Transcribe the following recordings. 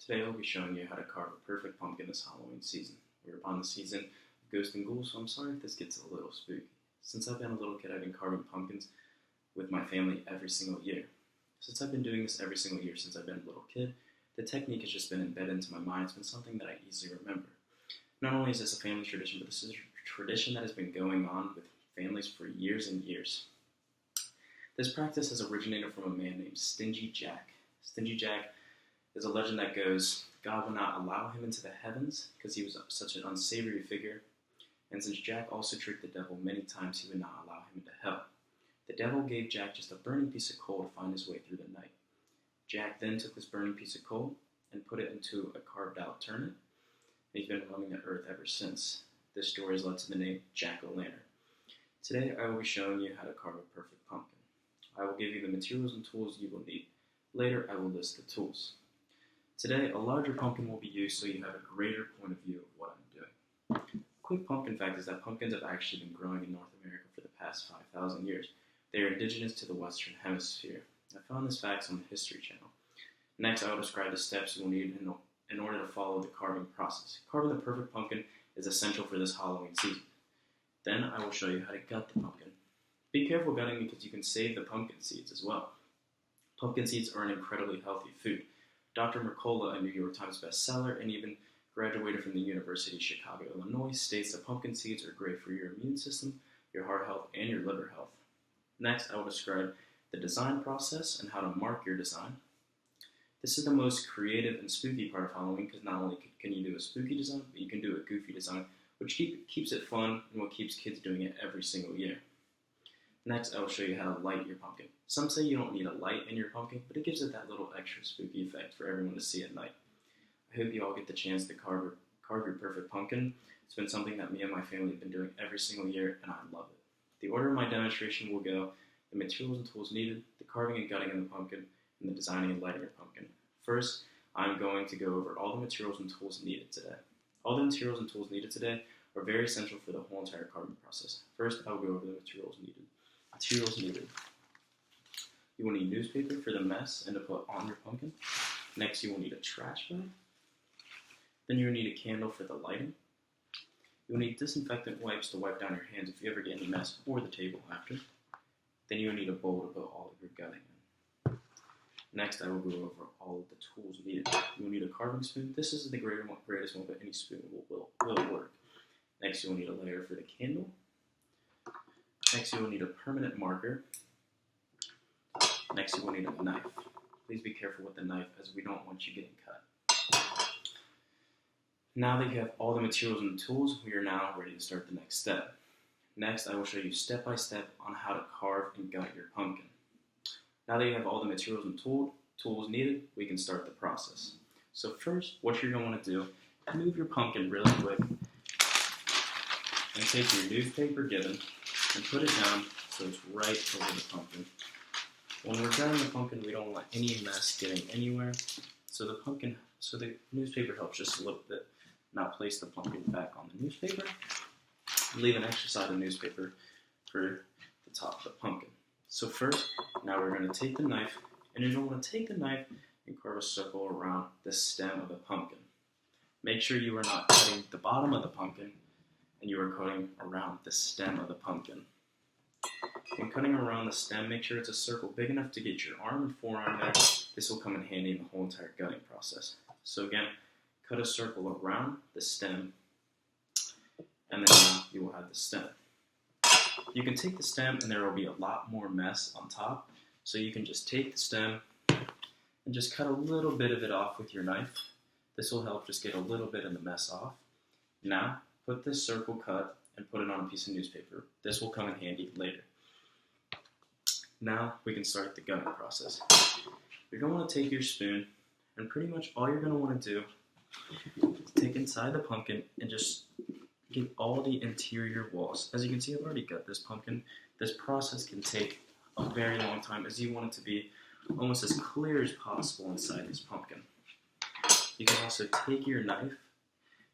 Today I'll be showing you how to carve a perfect pumpkin this Halloween season. We're upon the season of ghosts and ghouls, so I'm sorry if this gets a little spooky. Since I've been a little kid, I've been carving pumpkins with my family every single year. Since I've been doing this every single year since I've been a little kid, the technique has just been embedded into my mind. It's been something that I easily remember. Not only is this a family tradition, but this is a tradition that has been going on with families for years and years. This practice has originated from a man named Stingy Jack. Stingy Jack is a legend that goes, God would not allow him into the heavens because he was such an unsavory figure, and since Jack also tricked the devil many times, he would not allow him into hell. The devil gave Jack just a burning piece of coal to find his way through the night. Jack then took this burning piece of coal and put it into a carved out turnip, and he's been roaming the earth ever since. This story has led to the name Jack-o'-lantern. Today I will be showing you how to carve a perfect pumpkin. I will give you the materials and tools you will need. Later I will list the tools. Today, a larger pumpkin will be used so you have a greater point of view of what I'm doing. A quick pumpkin fact is that pumpkins have actually been growing in North America for the past 5,000 years. They are indigenous to the Western Hemisphere. I found this fact on the History Channel. Next, I will describe the steps you will need in order to follow the carving process. Carving the perfect pumpkin is essential for this Halloween season. Then, I will show you how to gut the pumpkin. Be careful gutting because you can save the pumpkin seeds as well. Pumpkin seeds are an incredibly healthy food. Dr. Mercola, a New York Times bestseller and even graduated from the University of Chicago, Illinois, states that pumpkin seeds are great for your immune system, your heart health, and your liver health. Next, I will describe the design process and how to mark your design. This is the most creative and spooky part of Halloween because not only can you do a spooky design, but you can do a goofy design, which keeps it fun and what keeps kids doing it every single year. Next, I will show you how to light your pumpkin. Some say you don't need a light in your pumpkin, but it gives it that little extra spooky effect for everyone to see at night. I hope you all get the chance to carve your perfect pumpkin. It's been something that me and my family have been doing every single year, and I love it. The order of my demonstration will go the materials and tools needed, the carving and gutting of the pumpkin, and the designing and lighting of the pumpkin. First, I'm going to go over all the materials and tools needed today. All the materials and tools needed today are very essential for the whole entire carving process. First, I will go over the materials needed. Materials needed. You will need newspaper for the mess and to put on your pumpkin. Next, you will need a trash bag. Then you will need a candle for the lighting. You will need disinfectant wipes to wipe down your hands if you ever get any mess or the table after. Then you will need a bowl to put all of your gutting in. Next, I will go over all of the tools needed. You will need a carving spoon. This is the greatest one, but any spoon will work. Next, you will need a layer for the candle. Next, you will need a permanent marker. Next, you will need a knife. Please be careful with the knife as we don't want you getting cut. Now that you have all the materials and tools, we are now ready to start the next step. Next, I will show you step by step on how to carve and gut your pumpkin. Now that you have all the materials and tools needed, we can start the process. So first, what you're going to want to do, move your pumpkin really quick and take your newspaper given and put it down so it's right over the pumpkin. When we're gutting the pumpkin, we don't want any mess getting anywhere. So the newspaper helps just a little bit. Now place the pumpkin back on the newspaper. Leave an extra side of newspaper for the top of the pumpkin. So first, now we're going to take the knife, and you're going to want to take the knife and carve a circle around the stem of the pumpkin. Make sure you are not cutting the bottom of the pumpkin, and you are cutting around the stem of the pumpkin. When cutting around the stem, make sure it's a circle big enough to get your arm and forearm there. This will come in handy in the whole entire gutting process. So again, cut a circle around the stem, and then now you will have the stem. You can take the stem and there will be a lot more mess on top, so you can just take the stem and just cut a little bit of it off with your knife. This will help just get a little bit of the mess off. Now, put this circle cut and put it on a piece of newspaper. This will come in handy later. Now we can start the gutting process. You're going to want to take your spoon, and pretty much all you're going to want to do is take inside the pumpkin and just get all the interior walls. As you can see, I've already got this pumpkin. This process can take a very long time as you want it to be almost as clear as possible inside this pumpkin. You can also take your knife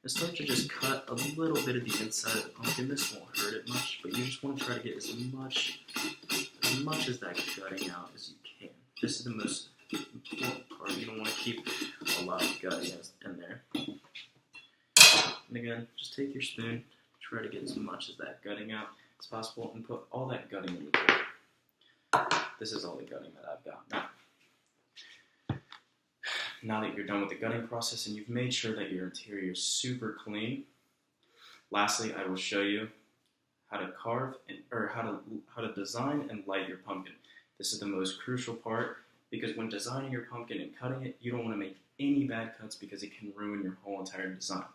and start to just cut a little bit of the inside of the pumpkin. This won't hurt it much, but you just want to try to get as much as that gutting out as you can. This is the most important part. You don't want to keep a lot of gutting in there. And again, just take your spoon, try to get as much of that gutting out as possible, and put all that gutting in the bowl. This is all the gutting that I've got. Now that you're done with the gutting process and you've made sure that your interior is super clean, lastly, I will show you how to carve how to design and light your pumpkin. This is the most crucial part, because when designing your pumpkin and cutting it, you don't want to make any bad cuts because it can ruin your whole entire design.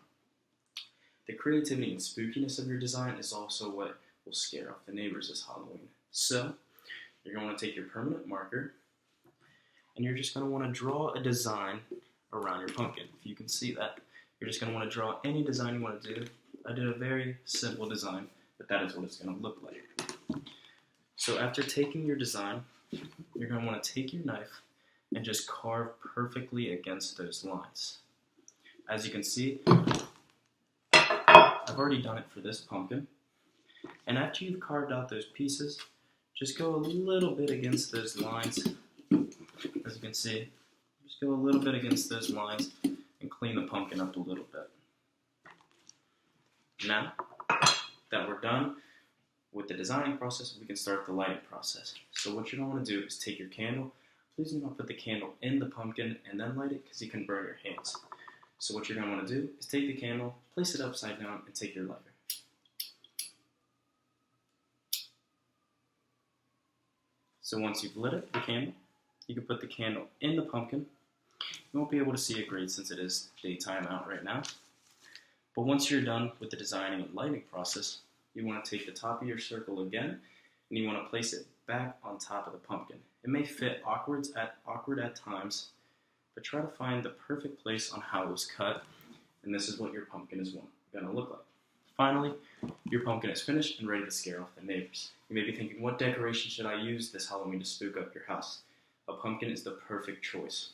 The creativity and spookiness of your design is also what will scare off the neighbors this Halloween. So, you're going to take your permanent marker, and you're just going to want to draw a design around your pumpkin. If you can see that, you're just going to want to draw any design you want to do. I did a very simple design, but that is what it's going to look like. So after taking your design, you're going to want to take your knife and just carve perfectly against those lines. As you can see, I've already done it for this pumpkin. And after you've carved out those pieces, just go a little bit against those lines. As you can see, just go a little bit against those lines and clean the pumpkin up a little bit. Now that we're done with the designing process, we can start the lighting process. So what you're going to want to do is take your candle. Please do not put the candle in the pumpkin and then light it, because you can burn your hands. So what you're going to want to do is take the candle, place it upside down, and take your lighter. So once you've lit it, the candle, you can put the candle in the pumpkin. You won't be able to see it great since it is daytime out right now. But once you're done with the designing and lighting process, you want to take the top of your circle again, and you want to place it back on top of the pumpkin. It may fit awkward at times, but try to find the perfect place on how it was cut, and this is what your pumpkin is going to look like. Finally, your pumpkin is finished and ready to scare off the neighbors. You may be thinking, what decoration should I use this Halloween to spook up your house? A pumpkin is the perfect choice.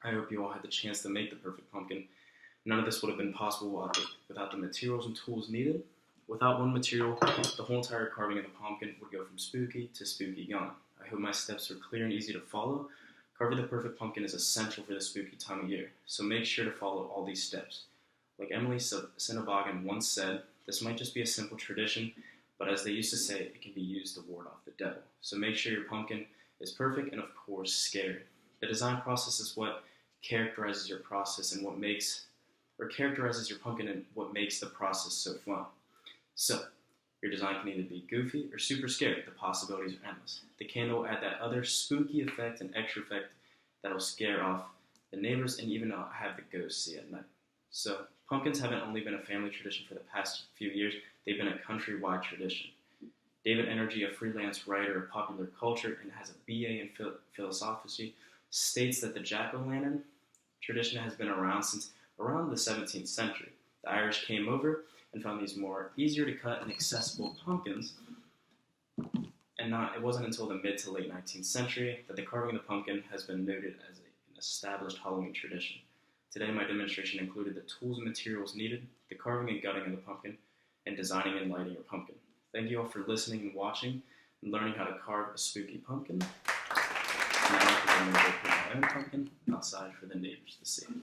I hope you all had the chance to make the perfect pumpkin. None of this would have been possible without the materials and tools needed. Without one material, the whole entire carving of the pumpkin would go from spooky to spooky gone. I hope my steps are clear and easy to follow. Carving the perfect pumpkin is essential for the spooky time of year, so make sure to follow all these steps. Like Emily Sinnabogan once said, this might just be a simple tradition, but as they used to say, it can be used to ward off the devil. So make sure your pumpkin is perfect and, of course, scary. The design process is what characterizes your process and characterizes your pumpkin and what makes the process so fun. So, your design can either be goofy or super scary. The possibilities are endless. The candle will add that other spooky effect and extra effect that will scare off the neighbors and even have the ghosts see at night. So, pumpkins haven't only been a family tradition for the past few years, they've been a countrywide tradition. David Energy, a freelance writer of popular culture and has a BA in philosophy, states that the jack-o'-lantern tradition has been around since around the 17th century. The Irish came over and found these easier to cut and accessible pumpkins, and it wasn't until the mid to late 19th century that the carving of the pumpkin has been noted as an established Halloween tradition. Today my demonstration included the tools and materials needed, the carving and gutting of the pumpkin, and designing and lighting your pumpkin. Thank you all for listening and watching and learning how to carve a spooky pumpkin. Now I'm going to go put my own pumpkin outside for the neighbors to see.